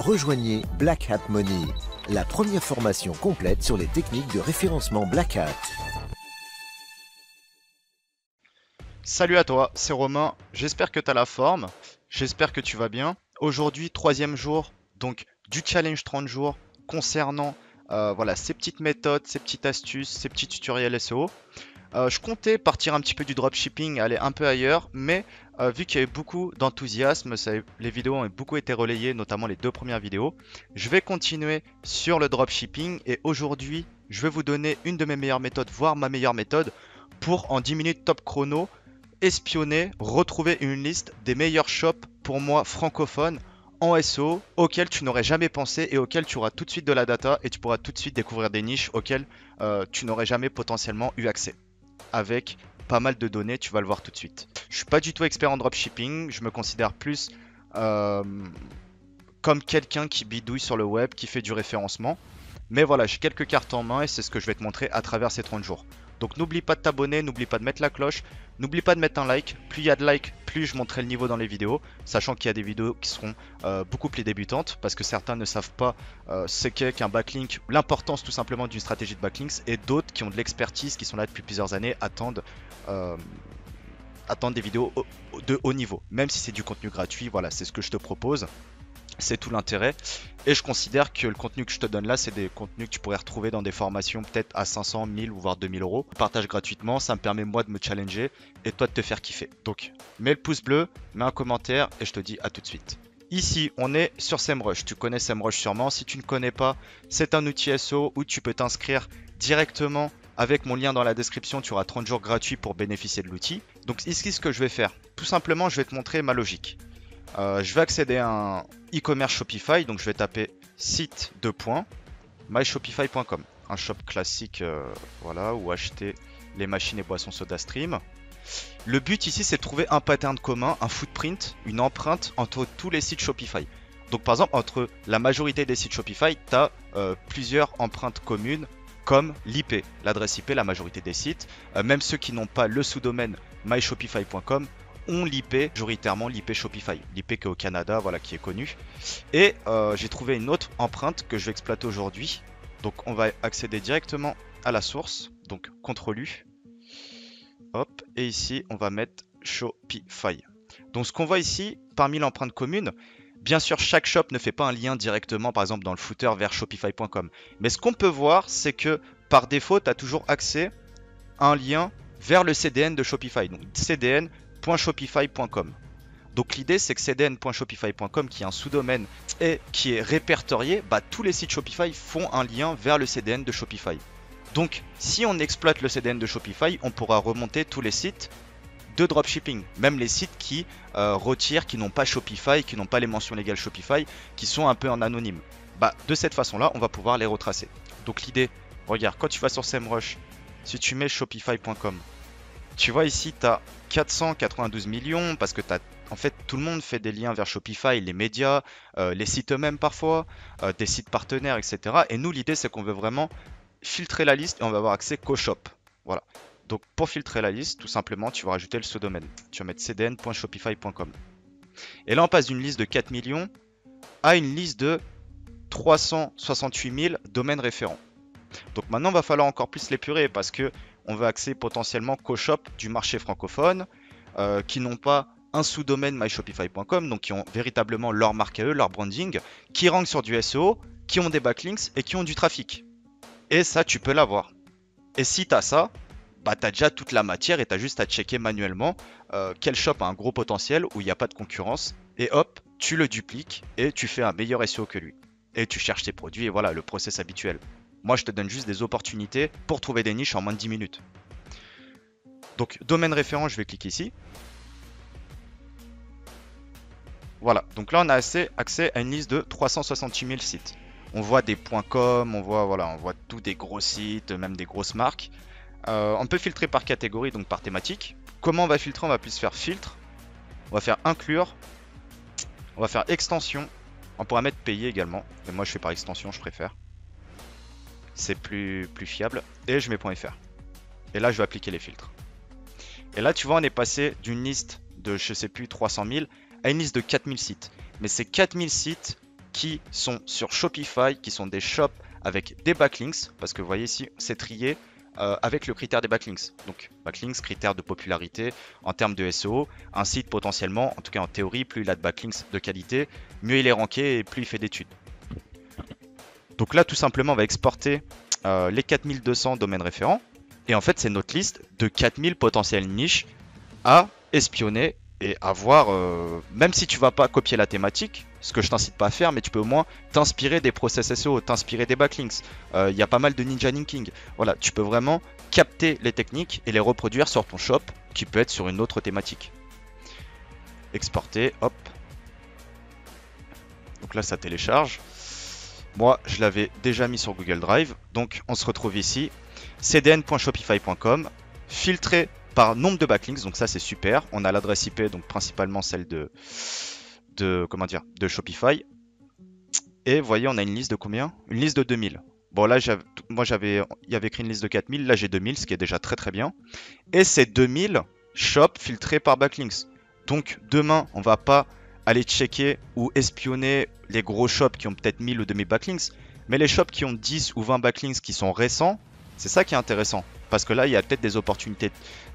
Rejoignez Black Hat Money, la première formation complète sur les techniques de référencement Black Hat. Salut à toi, c'est Romain, j'espère que tu as la forme, j'espère que tu vas bien. Aujourd'hui, troisième jour donc du challenge 30 jours concernant voilà, ces petites méthodes, ces petites astuces, ces petits tutoriels SEO. Je comptais partir un petit peu du dropshipping, aller un peu ailleurs, mais vu qu'il y a eu beaucoup d'enthousiasme, les vidéos ont beaucoup été relayées, notamment les deux premières vidéos, je vais continuer sur le dropshipping et aujourd'hui, je vais vous donner une de mes meilleures méthodes, voire ma meilleure méthode, pour en 10 minutes top chrono, espionner, retrouver une liste des meilleurs shops pour moi francophones en SEO auxquels tu n'aurais jamais pensé et auxquels tu auras tout de suite de la data et tu pourras tout de suite découvrir des niches auxquelles tu n'aurais jamais potentiellement eu accès. Avec pas mal de données, tu vas le voir tout de suite. Je suis pas du tout expert en dropshipping, je me considère plus comme quelqu'un qui bidouille sur le web, qui fait du référencement. Mais voilà, j'ai quelques cartes en main et c'est ce que je vais te montrer à travers ces 30 jours. Donc n'oublie pas de t'abonner, n'oublie pas de mettre la cloche, n'oublie pas de mettre un like. Plus il y a de likes, plus je monterai le niveau dans les vidéos. Sachant qu'il y a des vidéos qui seront beaucoup plus débutantes parce que certains ne savent pas ce qu'est qu'un backlink, l'importance tout simplement d'une stratégie de backlinks. Et d'autres qui ont de l'expertise, qui sont là depuis plusieurs années, attendent des vidéos de haut niveau. Même si c'est du contenu gratuit, voilà, c'est ce que je te propose. C'est tout l'intérêt. Et je considère que le contenu que je te donne là, c'est des contenus que tu pourrais retrouver dans des formations peut-être à 500, 1000 ou voire 2000 euros. Je partage gratuitement, ça me permet moi de me challenger et toi de te faire kiffer. Donc, mets le pouce bleu, mets un commentaire et je te dis à tout de suite. Ici, on est sur SEMrush. Tu connais SEMrush sûrement. Si tu ne connais pas, c'est un outil SEO où tu peux t'inscrire directement avec mon lien dans la description. Tu auras 30 jours gratuits pour bénéficier de l'outil. Donc ici, ce que je vais faire, tout simplement, je vais te montrer ma logique. Je vais accéder à un e-commerce Shopify, donc je vais taper site myshopify.com, un shop classique, voilà, où acheter les machines et boissons SodaStream. Le but ici, c'est de trouver un pattern commun, un footprint, une empreinte entre tous les sites Shopify. Donc par exemple, entre la majorité des sites Shopify, tu as plusieurs empreintes communes, comme l'IP, l'adresse IP, la majorité des sites, même ceux qui n'ont pas le sous-domaine myshopify.com, ont l'IP, majoritairement l'IP Shopify, l'IP qui est au Canada, voilà, qui est connu. Et j'ai trouvé une autre empreinte que je vais exploiter aujourd'hui. Donc on va accéder directement à la source, donc CTRL U. Hop, et ici on va mettre Shopify. Donc ce qu'on voit ici, parmi l'empreinte commune, bien sûr chaque shop ne fait pas un lien directement, par exemple dans le footer vers shopify.com. Mais ce qu'on peut voir, c'est que par défaut, tu as toujours accès à un lien vers le CDN de Shopify. Donc cdn.shopify.com. Donc l'idée c'est que cdn.shopify.com, qui est un sous-domaine et qui est répertorié, tous les sites Shopify font un lien vers le CDN de Shopify. Donc si on exploite le CDN de Shopify, on pourra remonter tous les sites de dropshipping, même les sites qui retirent, qui n'ont pas Shopify, qui n'ont pas les mentions légales Shopify, qui sont un peu en anonyme. De cette façon-là, on va pouvoir les retracer. Donc l'idée, regarde, quand tu vas sur SEMrush, si tu mets shopify.com, tu vois ici, tu as 492 millions parce que en fait, tout le monde fait des liens vers Shopify, les médias, les sites eux-mêmes parfois, des sites partenaires, etc. Et nous, l'idée, c'est qu'on veut vraiment filtrer la liste et on va avoir accès qu'au shop. Voilà. Donc, pour filtrer la liste, tout simplement, tu vas rajouter le sous-domaine. Tu vas mettre cdn.shopify.com. Et là, on passe d'une liste de 4 millions à une liste de 368 000 domaines référents. Donc maintenant, il va falloir encore plus l'épurer parce que on veut accéder potentiellement qu'aux shops du marché francophone qui n'ont pas un sous-domaine myshopify.com, donc qui ont véritablement leur marque à eux, leur branding, qui rankent sur du SEO, qui ont des backlinks et qui ont du trafic. Et ça, tu peux l'avoir. Et si tu as ça, tu as déjà toute la matière et tu as juste à checker manuellement quel shop a un gros potentiel où il n'y a pas de concurrence. Et hop, tu le dupliques et tu fais un meilleur SEO que lui. Et tu cherches tes produits et voilà, le process habituel. Moi, je te donne juste des opportunités pour trouver des niches en moins de 10 minutes. Donc, domaine référent, je vais cliquer ici. Voilà, donc là, on a accès à une liste de 368 000 sites. On voit des .com, on voit tous des gros sites, même des grosses marques. On peut filtrer par catégorie, donc par thématique. Comment on va filtrer? On va plus faire filtre. On va faire inclure. On va faire extension. On pourra mettre payer également. Mais moi, je fais par extension, je préfère. C'est plus fiable. Et je mets .fr. Et là, je vais appliquer les filtres. Et là, tu vois, on est passé d'une liste de, je sais plus, 300 000 à une liste de 4000 sites. Mais ces 4000 sites, qui sont sur Shopify, qui sont des shops avec des backlinks, parce que vous voyez ici, c'est trié avec le critère des backlinks. Donc backlinks, critère de popularité en termes de SEO. Un site potentiellement, en tout cas en théorie, plus il a de backlinks de qualité, mieux il est ranké et plus il fait d'études. Donc là, tout simplement, on va exporter les 4200 domaines référents. Et en fait, c'est notre liste de 4000 potentielles niches à espionner et à voir, même si tu vas pas copier la thématique, ce que je t'incite pas à faire, mais tu peux au moins t'inspirer des process SEO, t'inspirer des backlinks. Il y a pas mal de ninja linking. Voilà, tu peux vraiment capter les techniques et les reproduire sur ton shop, qui peut être sur une autre thématique. Exporter, hop. Donc là, ça télécharge. Moi, je l'avais déjà mis sur Google Drive. Donc, on se retrouve ici. cdn.shopify.com. Filtré par nombre de backlinks. Donc ça, c'est super. On a l'adresse IP, donc principalement celle de Shopify. Et vous voyez, on a une liste de combien? Une liste de 2000. Bon, là, il y avait écrit une liste de 4000. Là, j'ai 2000, ce qui est déjà très très bien. Et c'est 2000 shops filtrés par backlinks. Donc, demain, on va pas aller checker ou espionner les gros shops qui ont peut-être 1000 ou 2000 backlinks, mais les shops qui ont 10 ou 20 backlinks qui sont récents, c'est ça qui est intéressant. Parce que là, il y a peut-être des opportunités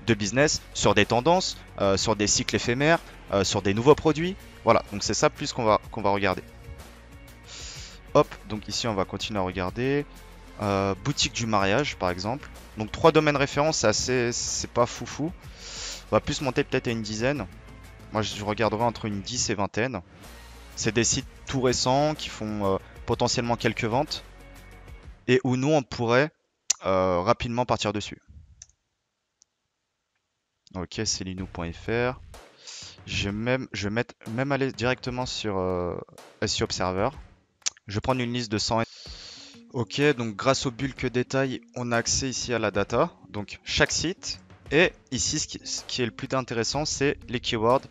de business sur des tendances, sur des cycles éphémères, sur des nouveaux produits. Voilà, donc c'est ça plus qu'on va regarder. Hop, donc ici, on va continuer à regarder. Boutique du mariage, par exemple. Donc 3 domaines référents, c'est pas foufou. On va plus monter peut-être à une dizaine. Moi, je regarderai entre une 10 et vingtaine. C'est des sites tout récents qui font potentiellement quelques ventes et où nous, on pourrait rapidement partir dessus. Ok, c'est linou.fr. Je vais même aller directement sur SEO Observer. Je vais prendre une liste de 100. Ok, donc grâce au bulk détail, on a accès ici à la data. Donc chaque site. Et ici, ce qui est le plus intéressant, c'est les keywords.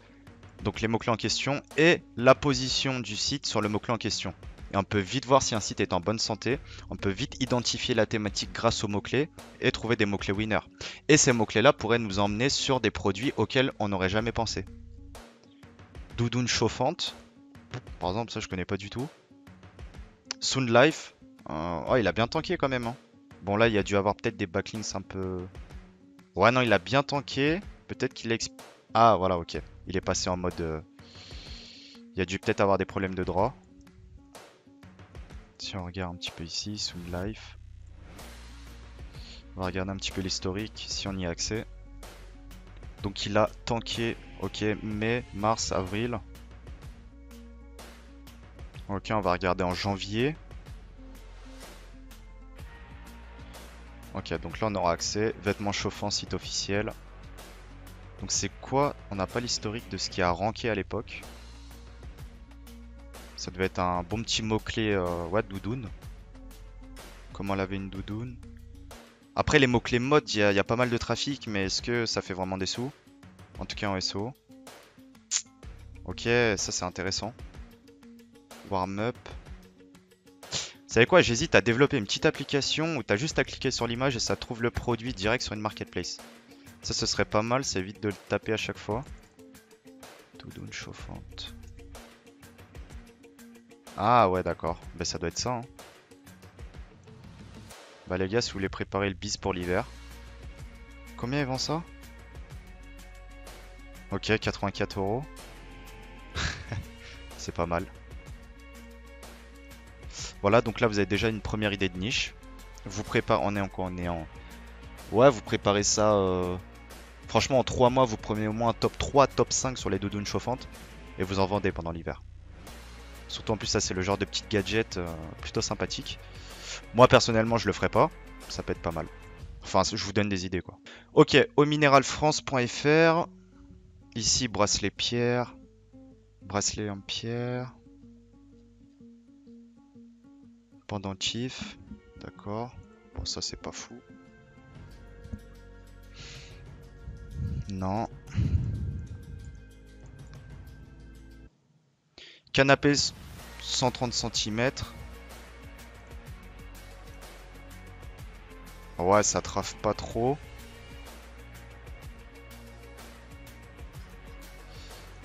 Donc les mots-clés en question et la position du site sur le mot-clé en question. Et on peut vite voir si un site est en bonne santé. On peut vite identifier la thématique grâce aux mots-clés et trouver des mots-clés winners. Et ces mots-clés-là pourraient nous emmener sur des produits auxquels on n'aurait jamais pensé. Doudoune chauffante. Par exemple, ça je connais pas du tout. Sound Life. Oh, il a bien tanké quand même. Hein. Bon, là, il a dû avoir peut-être des backlinks un peu... Ouais, non, il a bien tanké. Peut-être qu'il a... Ah, voilà, ok. Il est passé en mode... Il a dû peut-être avoir des problèmes de droit. Si on regarde un petit peu ici, Sound Life. On va regarder un petit peu l'historique, si on y a accès. Donc il a tanké, ok, mai, mars, avril. Ok, on va regarder en janvier. Ok, donc là on aura accès. Vêtements chauffants, site officiel. Donc c'est quoi? On n'a pas l'historique de ce qui a ranké à l'époque. Ça devait être un bon petit mot-clé, ouais, doudoune. Comment laver une doudoune. Après les mots-clés mode, il y a pas mal de trafic, mais est-ce que ça fait vraiment des sous? En tout cas en SEO. Ok, ça c'est intéressant. Warm-up. Vous savez quoi, j'hésite à développer une petite application où tu as juste à cliquer sur l'image et ça trouve le produit direct sur une marketplace. Ça, ce serait pas mal, ça évite de le taper à chaque fois. Doudoune chauffante. Ah ouais, d'accord. Bah ça doit être ça. Hein. Bah les gars, si vous voulez préparer le bis pour l'hiver. Combien ils vendent ça? Ok, 84 €. C'est pas mal. Voilà, donc là vous avez déjà une première idée de niche. Vous préparez, on est en quoi? On est en... Ouais, vous préparez ça... Franchement, en 3 mois, vous prenez au moins un top 3, top 5 sur les doudounes chauffantes. Et vous en vendez pendant l'hiver. Surtout en plus, ça c'est le genre de petit gadget plutôt sympathique. Moi personnellement, je le ferai pas. Ça peut être pas mal. Enfin, je vous donne des idées quoi. Ok, aumineralfrance.fr. Ici, bracelet pierre. Bracelet en pierre. Pendentif. D'accord. Bon, ça c'est pas fou. Non. Canapé 130 cm. Ouais, ça trave pas trop.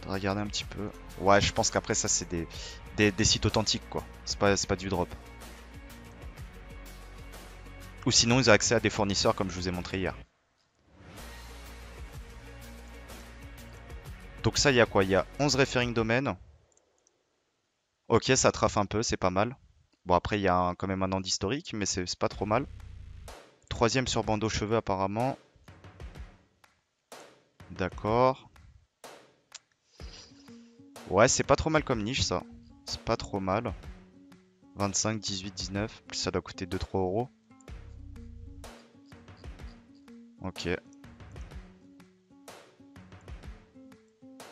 Regarder un petit peu. Ouais, je pense qu'après ça c'est des... des sites authentiques quoi. C'est pas du drop. Ou sinon ils ont accès à des fournisseurs comme je vous ai montré hier. Donc ça il y a quoi? Il y a 11 referring domaines. Ok, ça traffe un peu, c'est pas mal. Bon après il y a quand même un an d'historique, mais c'est pas trop mal. Troisième sur bandeau cheveux apparemment. D'accord. Ouais, c'est pas trop mal comme niche ça. C'est pas trop mal. 25, 18, 19. Plus ça doit coûter 2-3 euros. Ok.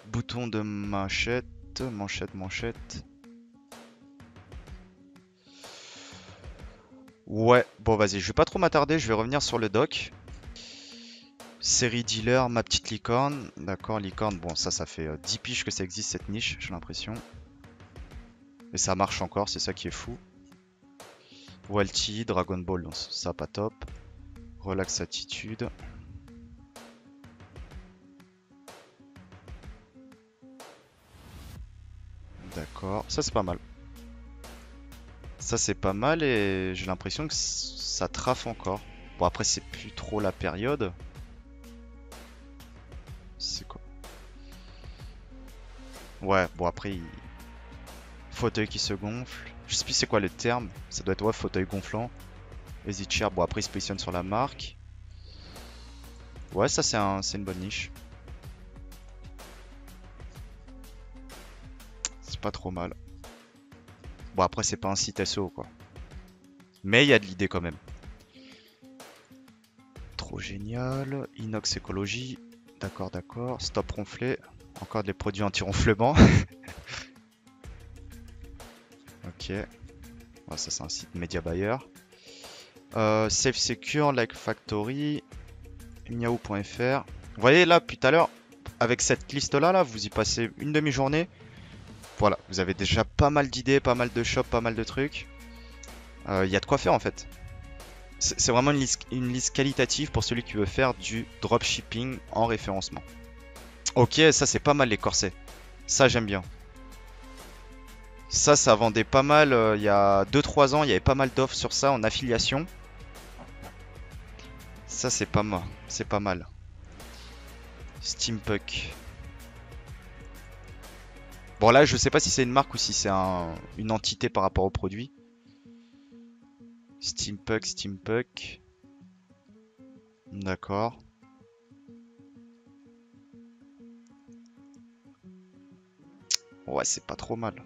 Bouton de manchette. Manchette. Ouais, bon vas-y, je vais pas trop m'attarder, je vais revenir sur le doc. Série dealer, ma petite licorne. D'accord, licorne, bon ça fait 10 piges que ça existe cette niche, j'ai l'impression. Et ça marche encore, c'est ça qui est fou. Walty, Dragon Ball, donc ça pas top. Relax attitude. D'accord, ça c'est pas mal. Ça c'est pas mal et j'ai l'impression que ça traffe encore. Bon après c'est plus trop la période. C'est quoi? Ouais, bon après fauteuil qui se gonfle. Je sais plus c'est quoi le terme. Ça doit être ouais, fauteuil gonflant. Easy chair, bon après il se positionne sur la marque. Ouais ça c'est une bonne niche. C'est pas trop mal. Bon après c'est pas un site SEO quoi. Mais il y a de l'idée quand même. Trop génial. Inox écologie. D'accord. Stop ronfler. Encore des produits anti-ronflement. Ok. Ouais, ça c'est un site Media Buyer. Safe Secure, Like Factory. Miaou.fr. Vous voyez là, tout à l'heure, avec cette liste là, vous y passez une demi-journée. Voilà, vous avez déjà pas mal d'idées, pas mal de shops, pas mal de trucs. Il y a de quoi faire en fait. C'est vraiment une liste qualitative pour celui qui veut faire du dropshipping en référencement. Ok, ça c'est pas mal les corsets. Ça j'aime bien. Ça vendait pas mal il y a 2-3 ans, il y avait pas mal d'offres sur ça en affiliation. Ça c'est pas mal, c'est pas mal. Steampunk. Bon là je sais pas si c'est une marque ou si c'est une entité par rapport au produit. Steampunk. D'accord. Ouais c'est pas trop mal.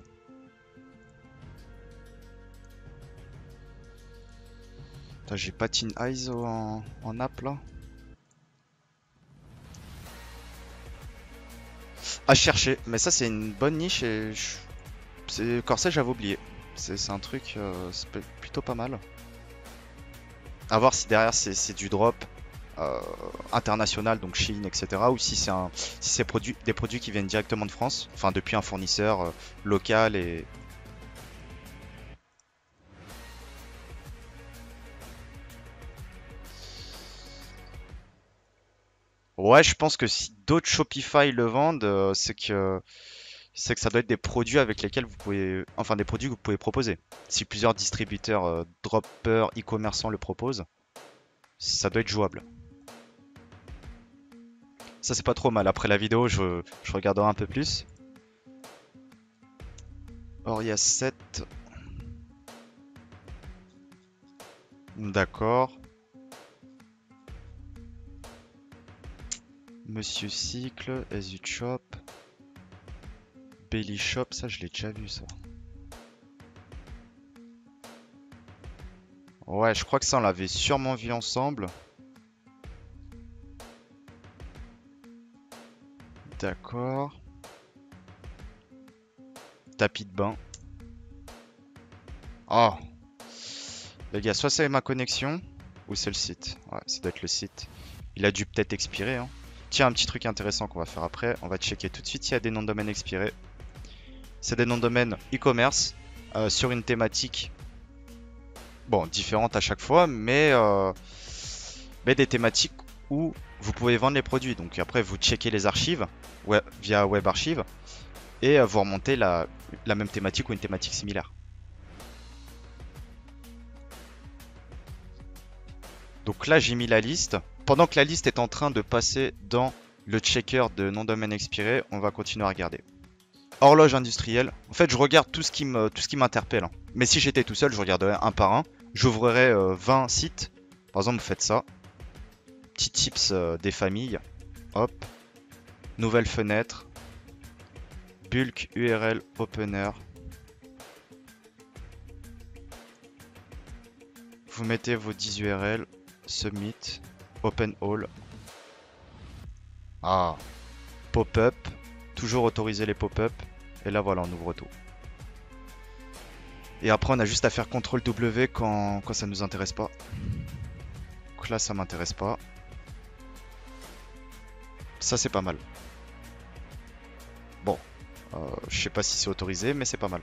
J'ai Patin Eyes en app là. À chercher, mais ça c'est une bonne niche et corset j'avais oublié. C'est un truc, c'est plutôt pas mal. À voir si derrière c'est du drop international, donc Chine, etc. Ou si c'est des produits qui viennent directement de France, enfin depuis un fournisseur local et... Ouais, je pense que si d'autres Shopify le vendent, c'est que ça doit être des produits avec lesquels vous pouvez, enfin des produits que vous pouvez proposer. Si plusieurs distributeurs, droppers, e-commerçants le proposent, ça doit être jouable. Ça c'est pas trop mal. Après la vidéo, je regarderai un peu plus. Oria 7. D'accord. Monsieur Cycle, SU Shop. Belly Shop, ça je l'ai déjà vu ça. Ouais, je crois que ça on l'avait sûrement vu ensemble. D'accord. Tapis de bain. Oh. Les gars, soit c'est ma connexion, ou c'est le site. Ouais, ça doit être le site. Il a dû peut-être expirer. Hein. Tiens, un petit truc intéressant qu'on va faire après. On va checker tout de suite s'il y a des noms de domaine expirés. C'est des noms de domaine e-commerce sur une thématique, bon, différente à chaque fois, mais des thématiques où vous pouvez vendre les produits. Donc après, vous checkez les archives via Web Archive et vous remontez la même thématique ou une thématique similaire. Donc là, j'ai mis la liste. Pendant que la liste est en train de passer dans le checker de nom-domaine expiré, on va continuer à regarder. Horloge industrielle. En fait, je regarde tout ce qui m'interpelle. Mais si j'étais tout seul, je regarderais un par un. J'ouvrirais 20 sites. Par exemple, vous faites ça. Petit tips des familles. Hop. Nouvelle fenêtre. Bulk URL opener. Vous mettez vos 10 URL. Submit. Open all. Ah. Pop-up. Toujours autoriser les pop-up. Et là, voilà, on ouvre tout. Et après, on a juste à faire CTRL W quand ça nous intéresse pas. Donc là, ça m'intéresse pas. Ça, c'est pas mal. Bon. Je sais pas si c'est autorisé, mais c'est pas mal.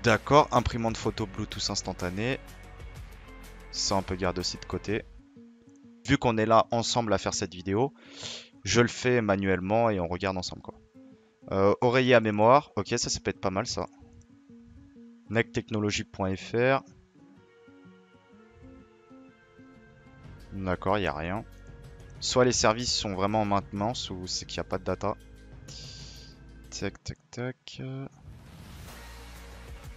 D'accord. Imprimante photo Bluetooth instantané. Ça, on peut garder aussi de côté. Vu qu'on est là ensemble à faire cette vidéo, je le fais manuellement et on regarde ensemble, quoi. Oreiller à mémoire, ok, ça peut être pas mal ça. nectechnologie.fr. D'accord, il n'y a rien. Soit les services sont vraiment en maintenance ou c'est qu'il n'y a pas de data. Tac, tac, tac.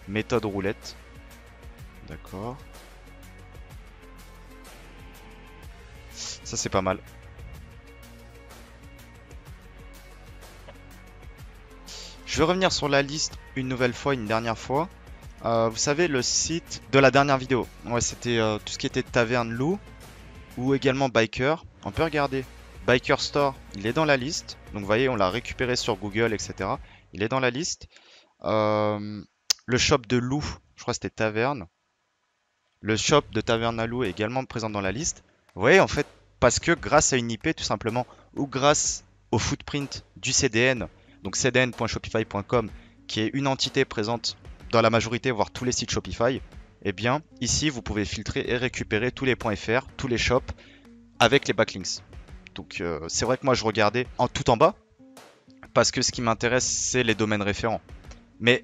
Méthode roulette. D'accord. Ça c'est pas mal. Je vais revenir sur la liste une nouvelle fois, une dernière fois. Vous savez, le site de la dernière vidéo. Ouais, c'était tout ce qui était Taverne Loup ou également Biker. On peut regarder. Biker Store, il est dans la liste. Donc vous voyez, on l'a récupéré sur Google, etc. Il est dans la liste. Le shop de Loup, je crois que c'était Taverne. Le shop de Taverne à Loup est également présent dans la liste. Vous voyez, en fait, parce que grâce à une IP tout simplement, ou grâce au footprint du CDN, donc cdn.shopify.com, qui est une entité présente dans la majorité, voire tous les sites Shopify, eh bien, ici, vous pouvez filtrer et récupérer tous les .fr, tous les shops, avec les backlinks. Donc, c'est vrai que moi, je regardais tout en bas, parce que ce qui m'intéresse, c'est les domaines référents. Mais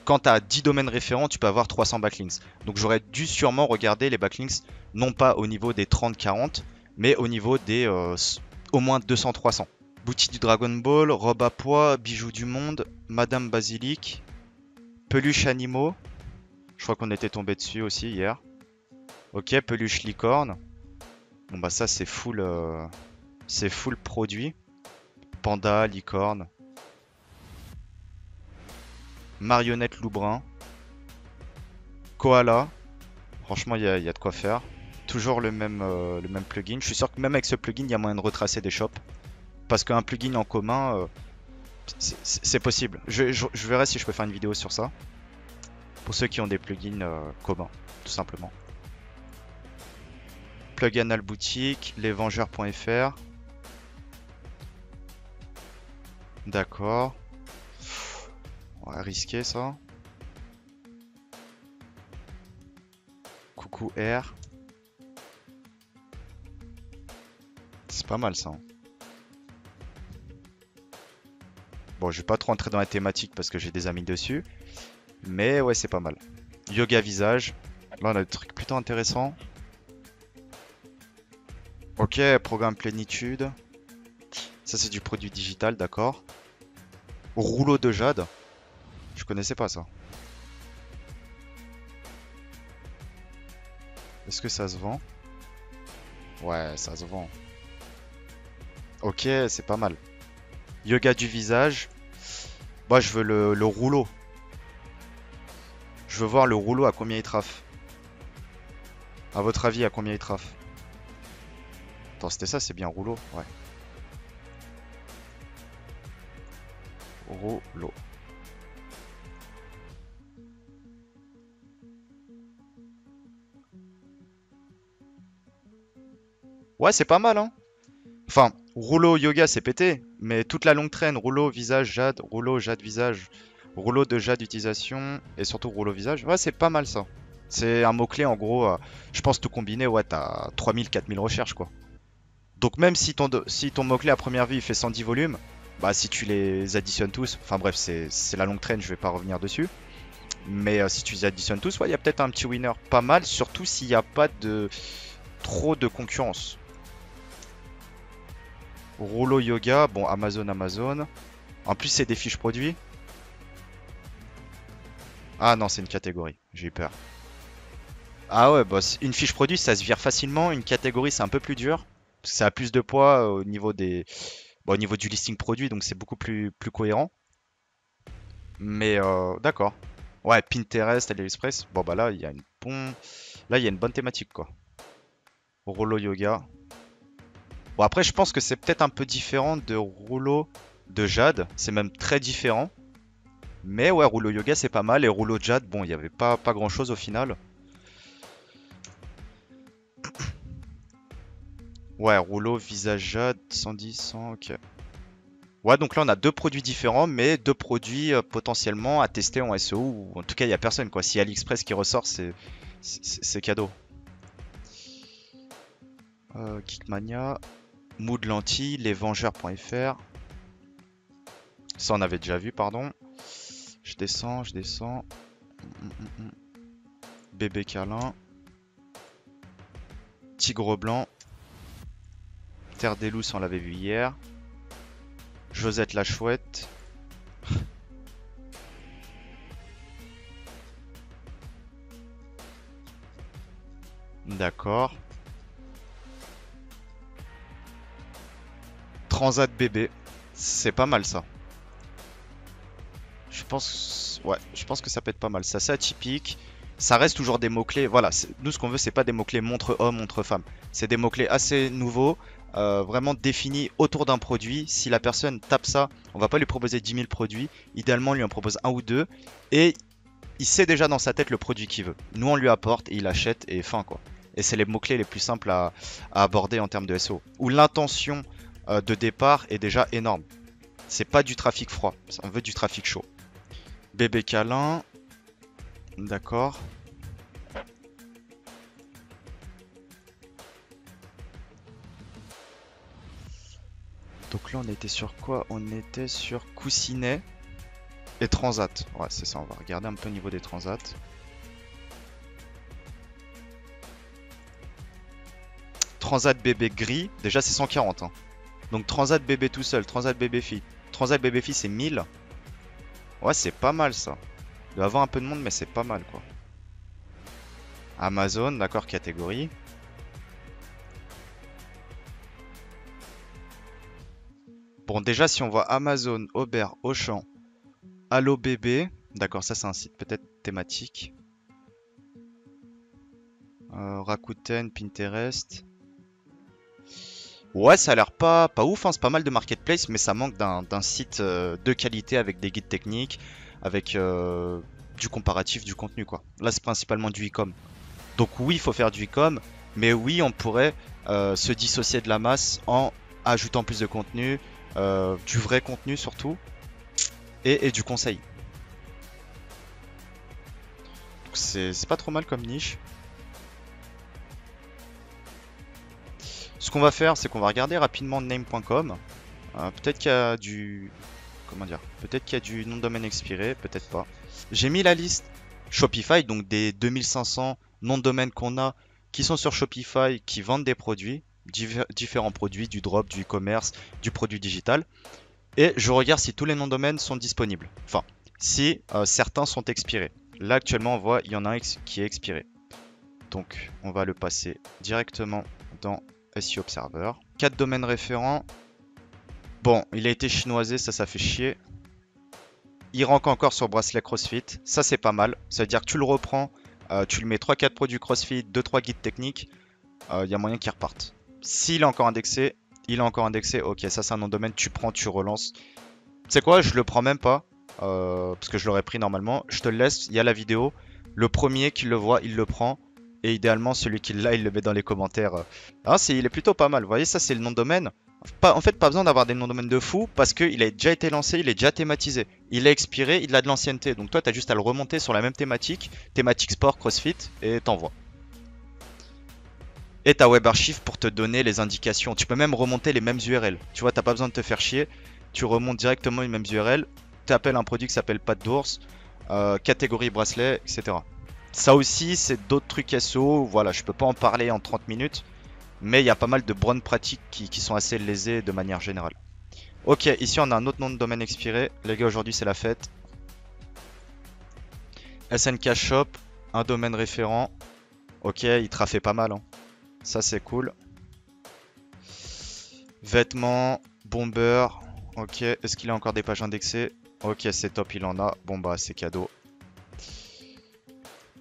quand tu as 10 domaines référents, tu peux avoir 300 backlinks. Donc, j'aurais dû sûrement regarder les backlinks, non pas au niveau des 30-40, mais au niveau des au moins 200-300. Boutique du Dragon Ball, robe à pois, bijoux du monde, Madame Basilic, peluche animaux. Je crois qu'on était tombé dessus aussi hier. Ok, peluche licorne. Bon bah ça c'est full produit. Panda, licorne. Marionnette loup brun. Koala. Franchement il y a de quoi faire. Toujours le même plugin. Je suis sûr que même avec ce plugin il y a moyen de retracer des shops. Parce qu'un plugin en commun, c'est possible. Je verrai si je peux faire une vidéo sur ça. Pour ceux qui ont des plugins communs, tout simplement. Plugin à boutique, lesvengeurs.fr. D'accord. On va risquer ça. Coucou R. C'est pas mal ça. Bon, je vais pas trop entrer dans la thématique parce que j'ai des amis dessus. Mais ouais, c'est pas mal. Yoga visage. Là, on a des trucs plutôt intéressants. Ok, programme plénitude. Ça, c'est du produit digital, d'accord. Rouleau de jade. Je connaissais pas ça. Est-ce que ça se vend? Ouais, ça se vend. Ok, c'est pas mal. Yoga du visage. Moi, je veux le rouleau. Je veux voir le rouleau à combien il traffe. À votre avis, à combien il traffe? Attends, c'était ça, c'est bien rouleau? Ouais. Rouleau. Ouais, c'est pas mal, hein. Enfin, rouleau yoga, c'est pété. Mais toute la longue traîne, rouleau visage jade, rouleau jade visage, rouleau de jade d'utilisation et surtout rouleau visage. Ouais, c'est pas mal ça. C'est un mot-clé en gros. Je pense tout combiné, ouais, t'as 3000-4000 recherches quoi. Donc même si ton mot-clé à première vue il fait 110 volumes, bah si tu les additionnes tous, enfin bref, c'est la longue traîne, je vais pas revenir dessus. Mais si tu les additionnes tous, ouais, il y a peut-être un petit winner pas mal, surtout s'il n'y a pas de trop de concurrence. Rouleau yoga, bon, Amazon. En plus, c'est des fiches produits. Ah non, c'est une catégorie, j'ai eu peur. Ah ouais, bah, une fiche produit, ça se vire facilement. Une catégorie, c'est un peu plus dur. Parce que ça a plus de poids au niveau bon, au niveau du listing produit, donc c'est beaucoup plus cohérent. Mais d'accord. Ouais, Pinterest, AliExpress. Bon bah là, il y a une bonne thématique quoi. Rouleau yoga. Bon après, je pense que c'est peut-être un peu différent de rouleau de Jade. C'est même très différent. Mais ouais, rouleau yoga, c'est pas mal. Et rouleau de Jade, bon, il n'y avait pas grand-chose au final. Ouais, rouleau visage Jade, 110, 100, ok. Ouais, donc là on a deux produits différents, mais deux produits potentiellement à tester en SEO, ou en tout cas il n'y a personne quoi. Si AliExpress qui ressort, c'est cadeau. Geekmania, Mood Lentille, lesvengeurs.fr. Ça on avait déjà vu, pardon. Je descends. Bébé câlin. Tigre blanc. Terre des loups, on l'avait vu hier. Josette la chouette. D'accord. Transat bébé. C'est pas mal ça. Je pense que ça peut être pas mal. C'est assez atypique. Ça reste toujours des mots-clés. Voilà, nous ce qu'on veut, c'est pas des mots-clés montre homme, montre femme. C'est des mots-clés assez nouveaux, vraiment définis autour d'un produit. Si la personne tape ça, on va pas lui proposer 10 000 produits. Idéalement, on lui en propose un ou deux. Et il sait déjà dans sa tête le produit qu'il veut. Nous, on lui apporte et il achète et fin quoi. Et c'est les mots-clés les plus simples à aborder en termes de SEO. Où l'intention de départ est déjà énorme. C'est pas du trafic froid, on veut du trafic chaud. Bébé câlin. D'accord. Donc là on était sur quoi? On était sur coussinet et transat. Ouais c'est ça, on va regarder un peu au niveau des transats. Transat bébé gris, déjà c'est 140 hein. Donc transat bébé tout seul, transat bébé fille. Transat bébé fille c'est 1000. Ouais c'est pas mal ça. Il doit y avoir un peu de monde mais c'est pas mal quoi. Amazon, d'accord, catégorie. Bon, déjà, si on voit Amazon, Aubert, Auchan, Allo Bébé, d'accord, ça c'est un site peut-être thématique. Rakuten, Pinterest. Ouais, ça a l'air pas ouf, hein, c'est pas mal de marketplace, mais ça manque d'un site de qualité avec des guides techniques, avec du comparatif, du contenu quoi. Là, c'est principalement du e-com. Donc oui, il faut faire du e-com, mais oui, on pourrait se dissocier de la masse en ajoutant plus de contenu, du vrai contenu surtout, et du conseil. C'est pas trop mal comme niche. Ce qu'on va faire, c'est qu'on va regarder rapidement name.com. Peut-être qu'il y a du... Comment dire? Peut-être qu'il y a du nom de domaine expiré, peut-être pas. J'ai mis la liste Shopify, donc des 2500 noms de domaine qu'on a qui sont sur Shopify, qui vendent des produits, différents produits, du drop, du e-commerce, du produit digital. Et je regarde si tous les noms de domaine sont disponibles. Enfin, si certains sont expirés. Là, actuellement, on voit il y en a un qui est expiré. Donc, on va le passer directement dans SEO Observer. 4 domaines référents. Bon, il a été chinoisé, ça fait chier. Il rank encore sur bracelet CrossFit. Ça, c'est pas mal. Ça veut dire que tu le reprends, tu lui mets 3-4 produits CrossFit, 2-3 guides techniques. Il y a moyen qu'il reparte. S'il est encore indexé, il est encore indexé. Ok, ça, c'est un nom de domaine. Tu prends, tu relances. Tu sais quoi, je le prends même pas. Parce que je l'aurais pris normalement. Je te le laisse, il y a la vidéo. Le premier qui le voit, il le prend. Et idéalement, celui qui l'a, il le met dans les commentaires. Ah, il est plutôt pas mal. Vous voyez, ça, c'est le nom de domaine. En fait, pas besoin d'avoir des noms de domaine de fou parce qu'il a déjà été lancé, il est déjà thématisé. Il a expiré, il a de l'ancienneté. Donc toi, tu as juste à le remonter sur la même thématique, thématique sport, crossfit, et t'envoies. Et ta web archive pour te donner les indications. Tu peux même remonter les mêmes URL. Tu vois, t'as pas besoin de te faire chier. Tu remontes directement les mêmes URL. Tu appelles un produit qui s'appelle patte d'ours, catégorie bracelet, etc. Ça aussi, c'est d'autres trucs SEO. Voilà, je peux pas en parler en 30 minutes. Mais il y a pas mal de bonnes pratiques qui sont assez lésées de manière générale. Ok, ici on a un autre nom de domaine expiré. Les gars, aujourd'hui c'est la fête. SNK Shop, un domaine référent. Ok, il te fait pas mal, hein. Ça c'est cool. Vêtements, bomber. Ok, est-ce qu'il a encore des pages indexées? Ok, c'est top, il en a. Bon bah c'est cadeau.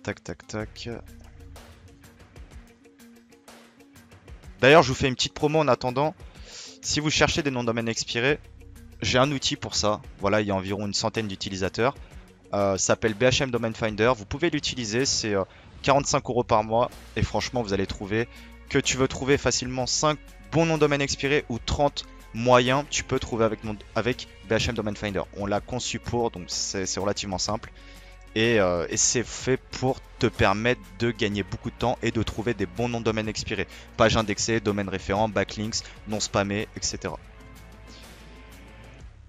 Tac tac tac. D'ailleurs, je vous fais une petite promo en attendant. Si vous cherchez des noms de domaine expirés, j'ai un outil pour ça. Voilà, il y a environ une centaine d'utilisateurs. Ça s'appelle BHM Domain Finder. Vous pouvez l'utiliser, c'est 45 € par mois. Et franchement, vous allez trouver que tu veux trouver facilement 5 bons noms de domaine expirés ou 30 moyens. Tu peux trouver avec BHM Domain Finder. On l'a conçu pour, donc c'est relativement simple. Et c'est fait pour te permettre de gagner beaucoup de temps et de trouver des bons noms de domaine expirés. Page indexée, domaine référent, backlinks, non spammés, etc.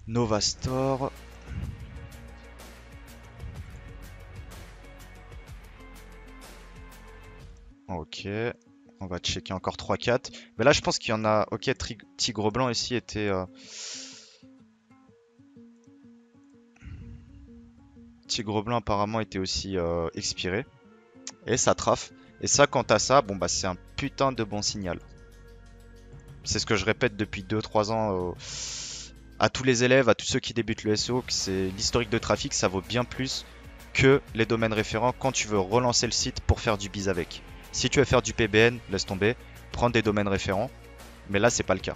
Nova Store. Ok, on va checker encore 3-4. Mais là, je pense qu'il y en a. Ok, Tigre Blanc ici était. Tigre Blanc apparemment était aussi expiré. Et ça trafe. Et ça, quant à ça, bon bah c'est un putain de bon signal. C'est ce que je répète depuis 2-3 ans à tous les élèves, à tous ceux qui débutent le SEO, que c'est l'historique de trafic, ça vaut bien plus que les domaines référents quand tu veux relancer le site pour faire du biz avec. Si tu veux faire du PBN, laisse tomber, prends des domaines référents, mais là c'est pas le cas.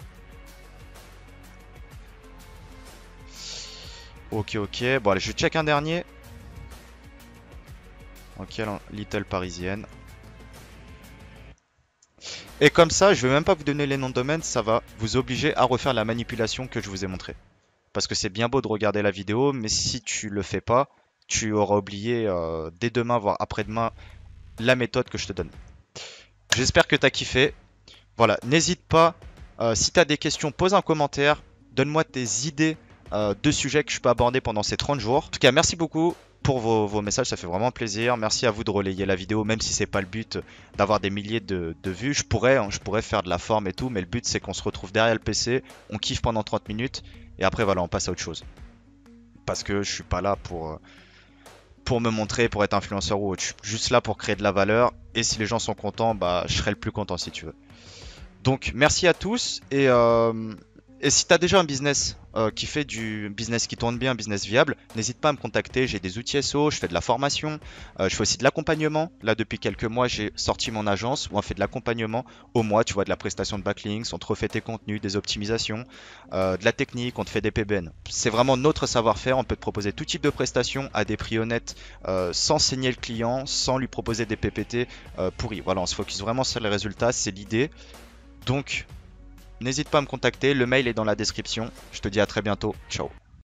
Ok, bon allez, je check un dernier. Ok, Little Parisienne. Et comme ça, je vais même pas vous donner les noms de domaine, ça va vous obliger à refaire la manipulation que je vous ai montré. Parce que c'est bien beau de regarder la vidéo, mais si tu le fais pas, tu auras oublié dès demain, voire après-demain, la méthode que je te donne. J'espère que tu as kiffé. Voilà, n'hésite pas, si tu as des questions, pose un commentaire, donne-moi tes idées de sujets que je peux aborder pendant ces 30 jours. En tout cas, merci beaucoup pour vos messages, ça fait vraiment plaisir. Merci à vous de relayer la vidéo, même si c'est pas le but d'avoir des milliers de vues. Je pourrais faire de la forme et tout, mais le but c'est qu'on se retrouve derrière le PC, on kiffe pendant 30 minutes, et après voilà, on passe à autre chose. Parce que je suis pas là pour me montrer, pour être influenceur ou autre. Je suis juste là pour créer de la valeur, et si les gens sont contents, bah je serai le plus content si tu veux. Donc merci à tous, et si tu as déjà un business qui fait du business qui tourne bien, business viable, n'hésite pas à me contacter. J'ai des outils SEO, je fais de la formation, je fais aussi de l'accompagnement. Là, depuis quelques mois, j'ai sorti mon agence où on fait de l'accompagnement au mois. Tu vois, de la prestation de backlinks, on te refait tes contenus, des optimisations, de la technique, on te fait des PBN. C'est vraiment notre savoir-faire. On peut te proposer tout type de prestations à des prix honnêtes sans saigner le client, sans lui proposer des PPT pourris. Voilà, on se focus vraiment sur les résultats, c'est l'idée. Donc, n'hésite pas à me contacter, le mail est dans la description. Je te dis à très bientôt, ciao.